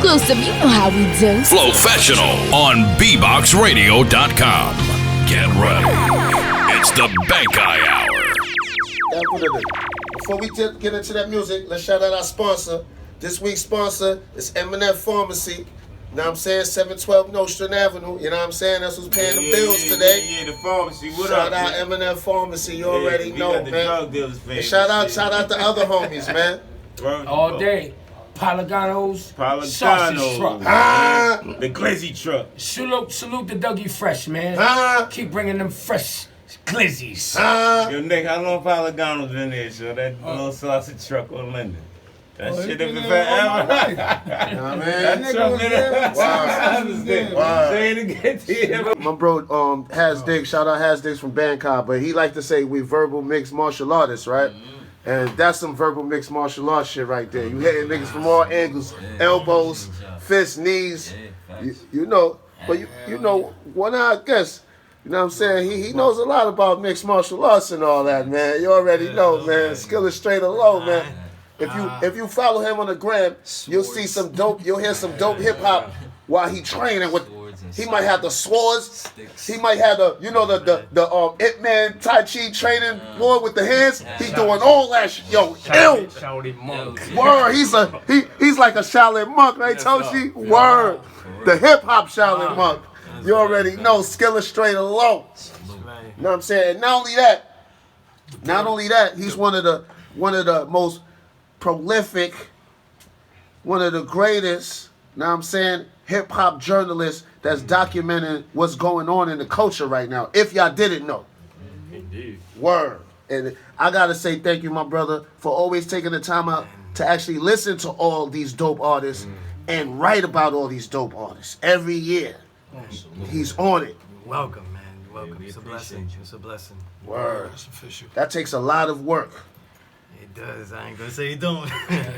exclusive. You know how we do. Flowfessional on bboxradio.com. Get ready. It's the Bankai Hour. Before we get into that music, let's shout out our sponsor. This week's sponsor is M&F Pharmacy. You know what I'm saying? 712 Nostrand Avenue. You know what I'm saying? That's who's paying the bills today. Yeah, the pharmacy. What shout up? Shout out M&F Pharmacy. You already know, got the man. Drug dealers And shout out the other homies, man. All day. Polaganos. Sausage truck. The glizzy truck. Salute the Dougie Fresh, man. Keep bringing them fresh glizzies. Yo, Nick, how long Polaganos been there, so that little sausage truck on Linden? That shit have been forever. Nah, man. That truck been there. Wow. Say it again to you. My bro, Hasdig, shout out Hasdig from Bankai, but he like to say we verbal mixed martial artists, right? And that's some verbal mixed martial arts shit right there. You hitting niggas from all angles, elbows, fists, knees, you know. But you know, one I guess, you know what I'm saying? He knows a lot about mixed martial arts and all that, man. You already know, man. Skill is straight or low, man. If you follow him on the gram, you'll see some dope. You'll hear some dope hip hop while he training with. He might have the swords. He might have the Ip Man Tai Chi training boy with the hands. He doing all that shit. Yo, ill. Word. He's like a Shaolin monk, right, Toshi? Word. The hip hop Shaolin monk. You already know. Skill is straight or low. You know what I'm saying? And not only that, he's one of the most prolific, one of the greatest, you know what I'm saying, hip-hop journalists that's documenting what's going on in the culture right now, if y'all didn't know. Indeed. Word. And I gotta say thank you, my brother, for always taking the time out to actually listen to all these dope artists and write about all these dope artists every year. He's on it. Welcome, man. Welcome. It's a blessing. It's a blessing. Word. It's official. That takes a lot of work. It does. I ain't gonna say it don't.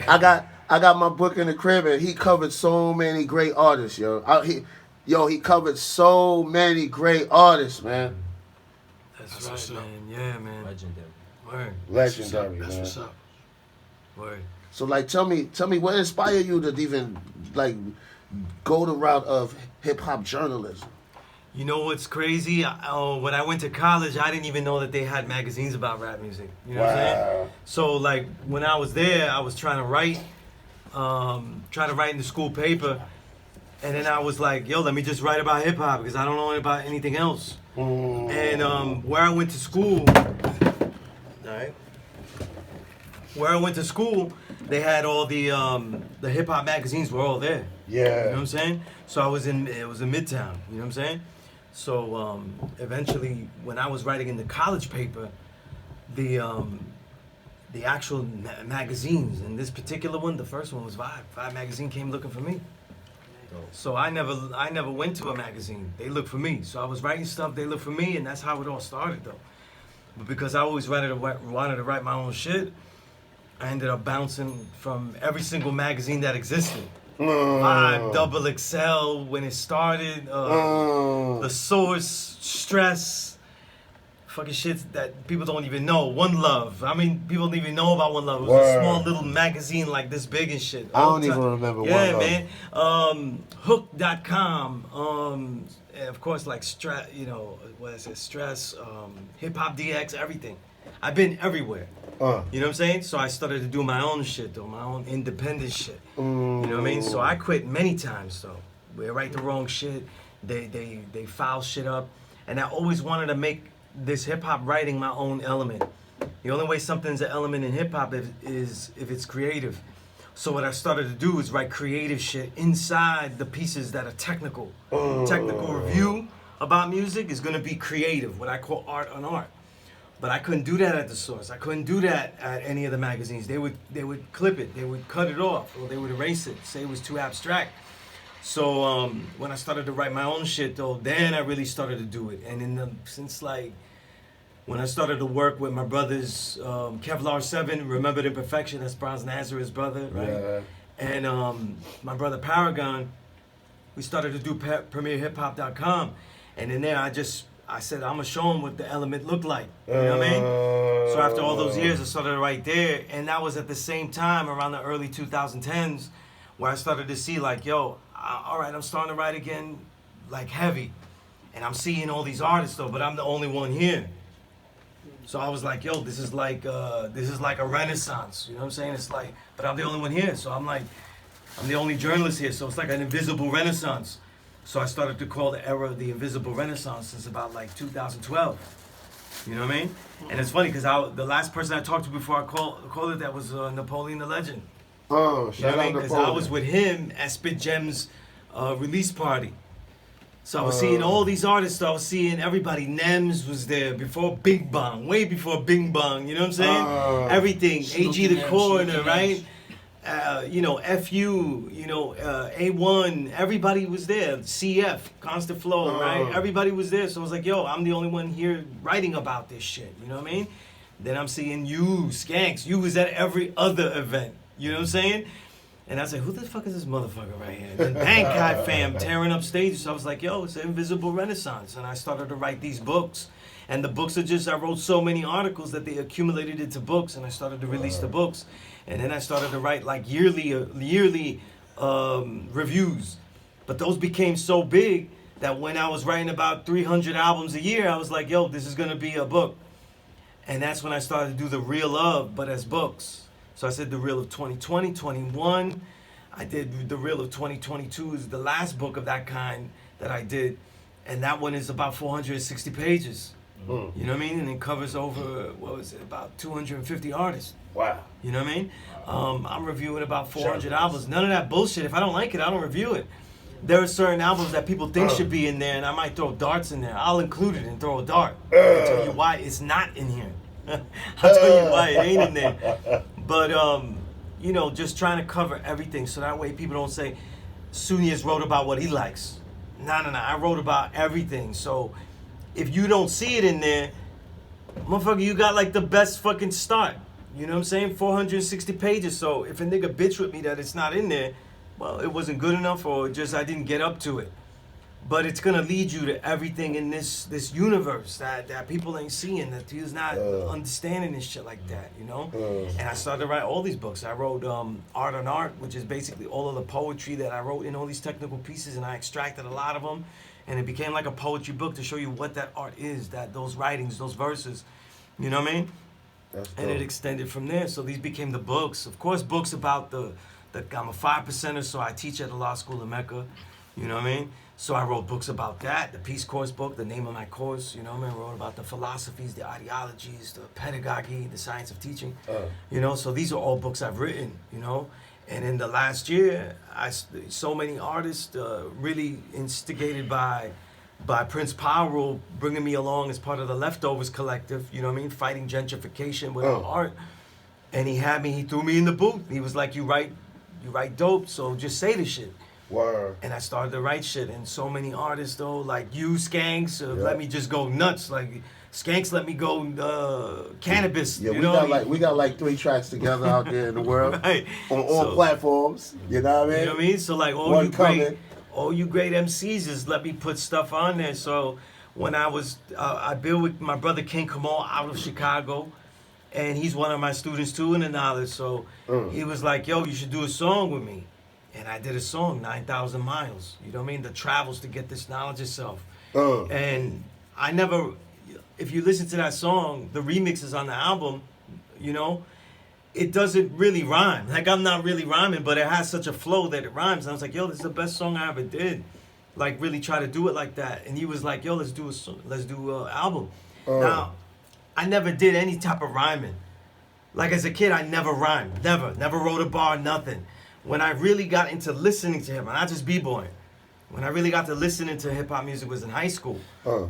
I got my book in the crib, and he covered so many great artists, yo. He covered so many great artists, man. That's right, man. Yeah, man. Legendary. Word. Legendary, That's man. what's up. Word. So, like, tell me, what inspired you to even like go the route of hip hop journalism? You know what's crazy? When I went to college, I didn't even know that they had magazines about rap music. You know what I'm saying? So, like, when I was there, I was trying to write in the school paper. And then I was like, yo, let me just write about hip hop because I don't know about anything else. And where I went to school, they had all the hip hop magazines were all there. Yeah. You know what I'm saying? So it was in Midtown, you know what I'm saying? So eventually when I was writing in the college paper, the actual magazines, and this particular one, the first one was Vibe. Vibe magazine came looking for me. So I never went to a magazine. They looked for me. So I was writing stuff, they looked for me, and that's how it all started though. But because I always wanted to write my own shit, I ended up bouncing from every single magazine that existed. Vibe, Double XL when it started, The Source, Stress, fucking shit that people don't even know. One Love. I mean, people don't even know about One Love. It was a small little magazine like this big and shit. I don't even remember One Love. Yeah, man. Hook.com. And of course, like Stress, Stress, Hip Hop DX, everything. I've been everywhere. You know what I'm saying? So I started to do my own shit, though, my own independent shit. You know what I mean? So I quit many times, though. We write the wrong shit. They foul shit up. And I always wanted to make this hip-hop writing my own element. The only way something's an element in hip-hop is if it's creative. So what I started to do is write creative shit inside the pieces that are technical. Technical review about music is going to be creative, what I call art on art. But I couldn't do that at The Source. I couldn't do that at any of the magazines. They would clip it, they would cut it off, or they would erase it, say it was too abstract. So when I started to write my own shit, though, then I really started to do it. And since like when I started to work with my brothers, Kevlar 7, Remembered Imperfection, that's Bronze Nazareth's brother, right? Yeah. And my brother Paragon, we started to do PremierHipHop.com, and in there I said, I'm going to show them what the element looked like. You know what I mean? So after all those years, I started right there. And that was at the same time, around the early 2010s, where I started to see like, yo, all right, I'm starting to write again, like heavy, and I'm seeing all these artists though, but I'm the only one here. So I was like, yo, this is like a renaissance. You know what I'm saying? It's like, but I'm the only one here. So I'm like, I'm the only journalist here. So it's like an invisible renaissance. So I started to call the era the invisible renaissance since about like 2012. You know what I mean? And it's funny because the last person I talked to before I called it that was Napoleon the Legend. Oh, shout out Because Napoleon. I was with him at Spit Gem's release party. So I was seeing all these artists. I was seeing everybody. Nems was there before Bing Bong, way before Bing Bong. You know what I'm saying? Everything. AG the Coroner, right? You know, FU, you know, A1. Everybody was there. CF, Constant Flow, right? Everybody was there. So I was like, yo, I'm the only one here writing about this shit. You know what I mean? Then I'm seeing you, Skanks. You was at every other event. You know what I'm saying? And I was like, who the fuck is this motherfucker right here? And then Bankai fam tearing up stages. So I was like, yo, it's an invisible renaissance. And I started to write these books. And the books are just, I wrote so many articles that they accumulated into books. And I started to release the books. And then I started to write like yearly reviews. But those became so big that when I was writing about 300 albums a year, I was like, yo, this is going to be a book. And that's when I started to do the Real of, but as books. So I said the Real of 2020, 21. I did the Real of 2022 is the last book of that kind that I did. And that one is about 460 pages. You know what I mean? And it covers over, what was it, about 250 artists. Wow. You know what I mean? I'm reviewing about 400 albums. None of that bullshit. If I don't like it, I don't review it. There are certain albums that people think should be in there, and I might throw darts in there. I'll include it and throw a dart. I'll tell you why it's not in here. I'll tell you why it ain't in there. But, you know, just trying to cover everything so that way people don't say, Sunez wrote about what he likes. No. I wrote about everything. So if you don't see it in there, motherfucker, you got like the best fucking start. You know what I'm saying? 460 pages. So if a nigga bitch with me that it's not in there, well, it wasn't good enough or just I didn't get up to it. But it's gonna lead you to everything in this universe that people ain't seeing, that you's not understanding this shit like that, you know? And I started to write all these books. I wrote Art on Art, which is basically all of the poetry that I wrote in all these technical pieces, and I extracted a lot of them, and it became like a poetry book to show you what that art is, that those writings, those verses, you know what I mean? And it extended from there. So these became the books. Of course, books about I'm a 5%er, so I teach at the law school in Mecca, you know what I mean? So I wrote books about that, the Peace Course book, the name of my course, you know what I mean? I wrote about the philosophies, the ideologies, the pedagogy, the science of teaching, you know? So these are all books I've written, you know? And in the last year, so many artists really instigated by Prince Power bringing me along as part of the Leftovers Collective, you know what I mean? Fighting gentrification with our art. And he threw me in the booth. He was like, you write dope, so just say the shit. Word. And I started to write shit, and so many artists though, like you, Skanks, let me just go nuts. Like Skanks let me go cannabis. Yeah, you know? we got like 3 tracks together out there in the world, Right. on all platforms. You know what I mean? You know what I mean? So like all you great MCs is let me put stuff on there. So when I built with my brother King Kamal out of Chicago, and he's one of my students too in the knowledge. So he was like, yo, you should do a song with me. And I did a song, 9,000 Miles. You know what I mean? The travels to get this knowledge itself. And I never, if you listen to that song, the remixes on the album, you know, it doesn't really rhyme. Like, I'm not really rhyming, but it has such a flow that it rhymes. And I was like, yo, this is the best song I ever did. Like, really try to do it like that. And he was like, yo, let's do an album. Now, I never did any type of rhyming. Like, as a kid, I never rhymed. Never wrote a bar, nothing. When I really got into listening to him, and not just b-boying, when I really got to listening to hip-hop music was in high school.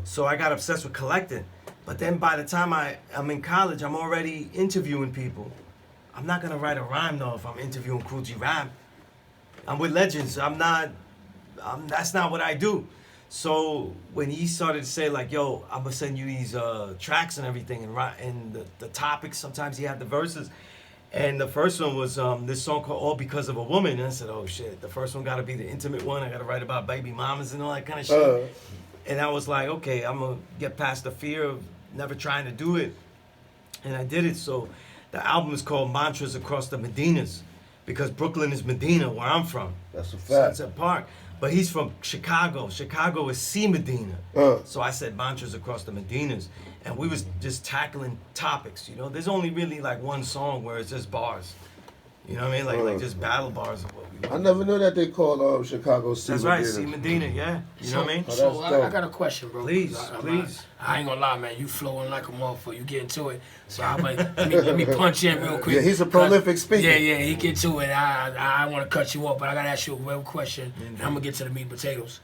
So I got obsessed with collecting. But then by the time I'm in college, I'm already interviewing people. I'm not gonna write a rhyme though if I'm interviewing Cool G Rap. I'm with legends. That's not what I do. So when he started to say like, yo, I'm gonna send you these tracks and everything, and the topics, sometimes he had the verses. And the first one was this song called All Because of a Woman. And I said, oh shit, the first one gotta be the intimate one. I gotta write about baby mamas and all that kind of shit. And I was like, okay, I'm gonna get past the fear of never trying to do it. And I did it. So the album is called Mantras Across the Medinas, because Brooklyn is Medina, where I'm from. That's a fact. Sunset Park. But he's from Chicago. Chicago is C Medina. So I said mantras across the Medinas. And we was just tackling topics, you know. There's only really like one song where it's just bars. You know what I mean? Like just battle bars. Of what we I never knew that they called Chicago C That's Medina. right, C Medina, yeah. You know what I mean? So I got a question, bro. Please. I ain't gonna lie, man. You flowing like a motherfucker. You get into it. So I might let me punch in real quick. Yeah, he's a prolific speaker. Yeah, he get to it. I want to cut you off, but I gotta ask you a real question, and I'm gonna get to the meat and potatoes.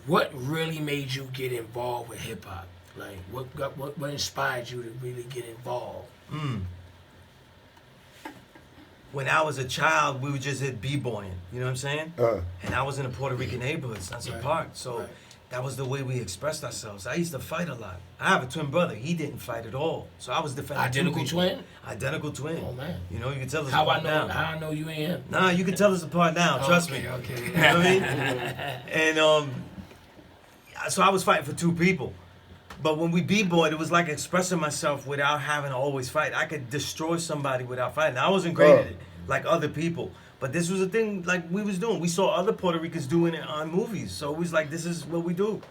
What really made you get involved with hip hop? Like, what inspired you to really get involved? When I was a child, we would just hit b-boying, you know what I'm saying? And I was in a Puerto Rican neighborhood, Sunset Park, so that was the way we expressed ourselves. I used to fight a lot. I have a twin brother. He didn't fight at all, so I was defending. Identical twin? Identical twin. Oh man. You know, you can tell us How apart now. How I know you ain't him? Nah, you can tell us apart now. Trust me. Okay. You know what I mean? And so I was fighting for two people. But when we b-boyed, it was like expressing myself without having to always fight. I could destroy somebody without fighting. I wasn't great at it, like other people. But this was a thing like we was doing. We saw other Puerto Ricans doing it on movies. So it was like, this is what we do.